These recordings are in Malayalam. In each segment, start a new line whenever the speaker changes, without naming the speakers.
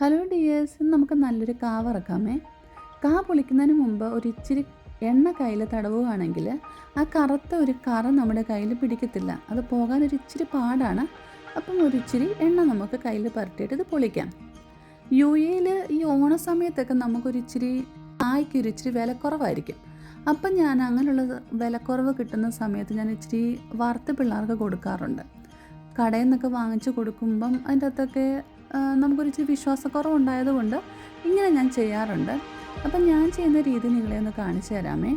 ഹലോ ഡിയേഴ്സ്, ഇന്ന് നമുക്ക് നല്ലൊരു കാ വറക്കാമേ. കാ പൊളിക്കുന്നതിന് മുമ്പ് ഒരിച്ചിരി എണ്ണ കയ്യിൽ തടവുകയാണെങ്കിൽ ആ കറുത്ത ഒരു കറ നമ്മുടെ കയ്യിൽ പിടിക്കത്തില്ല. അത് പോകാൻ ഒരിച്ചിരി പാടാണ്. അപ്പം ഒരിച്ചിരി എണ്ണ നമുക്ക് കയ്യിൽ പരട്ടിയിട്ട് ഇത് പൊളിക്കാം. യു എയിൽ ഈ ഓണ സമയത്തൊക്കെ നമുക്കൊരിച്ചിരി കായ്ക്കൊരിച്ചിരി വിലക്കുറവായിരിക്കും. അപ്പം ഞാൻ അങ്ങനെയുള്ള വിലക്കുറവ് കിട്ടുന്ന സമയത്ത് ഞാൻ ഇച്ചിരി വറുത്ത് പിള്ളേർക്ക് കൊടുക്കാറുണ്ട്. കടയിൽ നിന്നൊക്കെ വാങ്ങിച്ച് കൊടുക്കുമ്പം അതിൻ്റെ അകത്തൊക്കെ നമുക്കൊരിച്ചിരി വിശ്വാസക്കുറവുണ്ടായതുകൊണ്ട് ഇങ്ങനെ ഞാൻ ചെയ്യാറുണ്ട്. അപ്പം ഞാൻ ചെയ്യുന്ന രീതി നിങ്ങളെ ഒന്ന് കാണിച്ചു തരാമേ.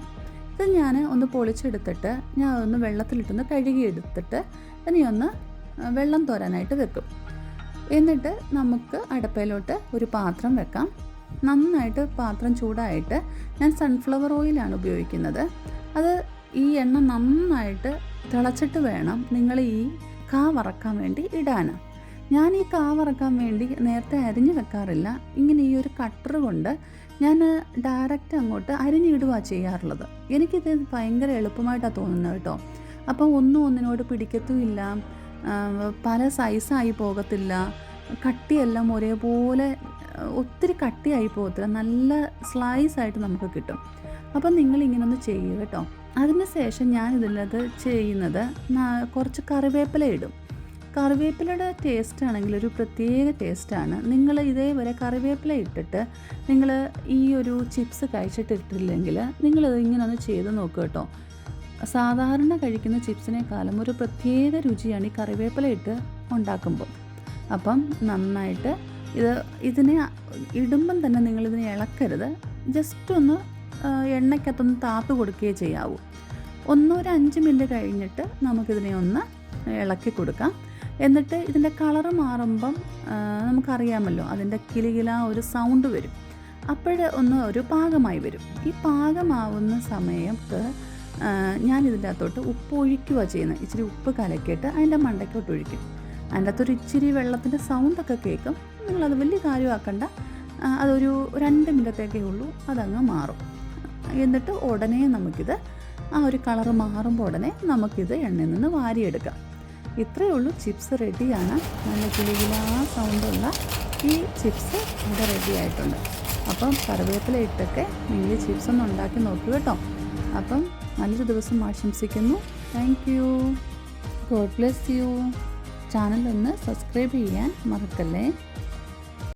ഇത് ഞാൻ ഒന്ന് പൊളിച്ചെടുത്തിട്ട് ഞാൻ അതൊന്ന് വെള്ളത്തിലിട്ടൊന്ന് കഴുകിയെടുത്തിട്ട് ഇനി ഒന്ന് വെള്ളം തോരാനായിട്ട് വെക്കും. എന്നിട്ട് നമുക്ക് അടുപ്പയിലോട്ട് ഒരു പാത്രം വെക്കാം. നന്നായിട്ട് പാത്രം ചൂടായിട്ട് ഞാൻ സൺഫ്ലവർ ഓയിലാണ് ഉപയോഗിക്കുന്നത്. അത് ഈ എണ്ണ നന്നായിട്ട് തിളച്ചിട്ട് വേണം നിങ്ങൾ ഈ കാ വറക്കാൻ വേണ്ടി ഇടാൻ. ഞാൻ ഈ കാ വറക്കാൻ വേണ്ടി നേരത്തെ അരിഞ്ഞു വെക്കാറില്ല. ഇങ്ങനെ ഈ ഒരു കട്ടർ കൊണ്ട് ഞാൻ ഡയറക്റ്റ് അങ്ങോട്ട് അരിഞ്ഞിടുകയാണ് ചെയ്യാറുള്ളത്. എനിക്കിത് ഭയങ്കര എളുപ്പമായിട്ടാണ് തോന്നുന്നത് കേട്ടോ. അപ്പം ഒന്നിനോട് പിടിക്കത്തുമില്ല, പല സൈസായി പോകത്തില്ല, കട്ടിയെല്ലാം ഒരേപോലെ ഒത്തിരി കട്ടിയായി പോകത്തില്ല, നല്ല സ്ലൈസായിട്ട് നമുക്ക് കിട്ടും. അപ്പം നിങ്ങളിങ്ങനെ ഒന്ന് ചെയ്യുക കേട്ടോ. അതിന് ശേഷം ഞാൻ ഇതിലത് ചെയ്യുന്നത് കുറച്ച് കറിവേപ്പില ഇടും. കറിവേപ്പിലയുടെ ടേസ്റ്റ് ആണെങ്കിൽ ഒരു പ്രത്യേക ടേസ്റ്റാണ്. നിങ്ങൾ ഇതേവരെ കറിവേപ്പില ഇട്ടിട്ട് നിങ്ങൾ ഈ ഒരു ചിപ്സ് കഴിച്ചിട്ടിട്ടില്ലെങ്കിൽ നിങ്ങളിത് ഇങ്ങനെ ഒന്ന് ചെയ്ത് നോക്കുക കേട്ടോ. സാധാരണ കഴിക്കുന്ന ചിപ്സിനേക്കാളും ഒരു പ്രത്യേക രുചിയാണ് ഈ കറിവേപ്പില ഇട്ട് ഉണ്ടാക്കുമ്പോൾ. അപ്പം നന്നായിട്ട് ഇതിനെ ഇടുമ്പം തന്നെ നിങ്ങളിതിനെ ഇളക്കരുത്. ജസ്റ്റ് ഒന്ന് എണ്ണയ്ക്കകത്തൊന്ന് താത്ത് കൊടുക്കുകയേ ചെയ്യാവൂ. ഒരു 5 മിനിറ്റ് കഴിഞ്ഞിട്ട് നമുക്കിതിനെ ഒന്ന് ഇളക്കി കൊടുക്കാം. എന്നിട്ട് ഇതിൻ്റെ കളറ് മാറുമ്പം നമുക്കറിയാമല്ലോ, അതിൻ്റെ കിലുകില ഒരു സൗണ്ട് വരും. ഒരു പാകമായി വരും. ഈ പാകമാവുന്ന സമയത്ത് ഞാനിതിൻ്റെ അകത്തോട്ട് ഉപ്പ് ഒഴിക്കുക ചെയ്യുന്നത്. ഇച്ചിരി ഉപ്പ് കലക്കിയിട്ട് അതിൻ്റെ മണ്ടയ്ക്കോട്ട് ഒഴിക്കും. അതിൻ്റെ അകത്തൊരു ഇച്ചിരി വെള്ളത്തിൻ്റെ സൗണ്ടൊക്കെ കേൾക്കും. നിങ്ങളത് വലിയ കാര്യമാക്കണ്ട. അതൊരു 2 മിനിറ്റത്തേക്കേ ഉള്ളൂ, അതങ്ങ് മാറും. എന്നിട്ട് ഉടനെ നമുക്കിത് ആ ഒരു കളറ് മാറുമ്പോൾ ഉടനെ നമുക്കിത് എണ്ണയിൽ നിന്ന് വാരിയെടുക്കാം. ഇത്രയേ ഉള്ളൂ, ചിപ്സ് റെഡിയാണ്. നല്ല കിലുകിലാ സൗണ്ടുള്ള ഈ ചിപ്സ് ഇവിടെ റെഡി ആയിട്ടുണ്ട്. അപ്പം കറിവേപ്പില ഇട്ടൊക്കെ നിങ്ങൾ ചിപ്സ് ഒന്ന് ഉണ്ടാക്കി നോക്കൂ കേട്ടോ. അപ്പം നല്ലൊരു ദിവസം ആശംസിക്കുന്നു. Thank you. God bless you. ചാനലൊന്ന് സബ്സ്ക്രൈബ് ചെയ്യാൻ മറക്കല്ലേ.